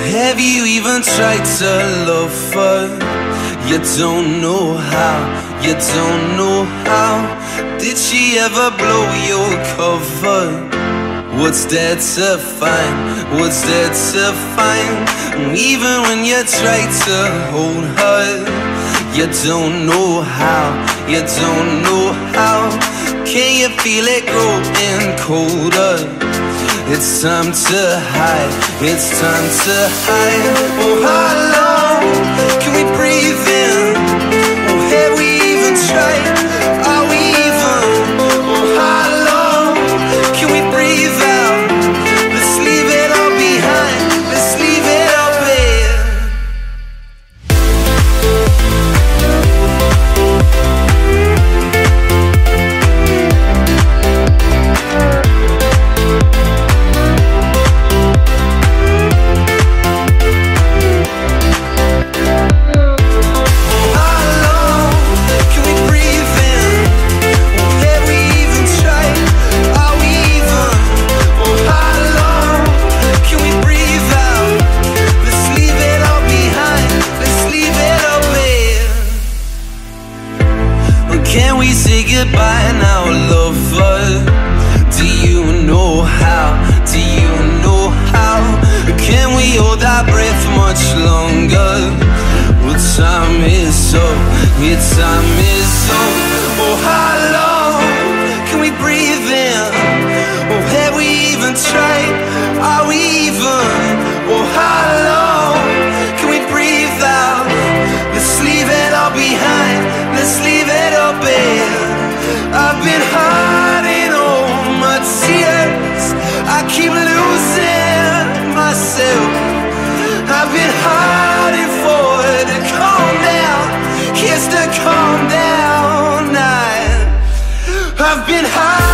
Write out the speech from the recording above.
Have you even tried to love her? You don't know how, you don't know how. Did she ever blow your cover? What's there to find? What's there to find? Even when you try to hold her, you don't know how, you don't know how. Can you feel it growing colder? It's time to hide, it's time to hide. Oh, how long can we breathe in? Oh, have we even tried? Are we even? Oh, how long can we breathe out? Let's leave it all behind, let's leave it all here. Can we say goodbye now, lover? Do you know how? Do you know how? Can we hold our breath much longer? Well, time is up, yeah, time is up. Oh, how long can we breathe in? Oh, have we even tried? Are we even? Oh, how long can we breathe out? Let's leave it all behind, let's leave it all bare. I've been hiding all my tears, I keep losing myself. I've been hiding for it to calm down, here's the calm down night. I've been hiding.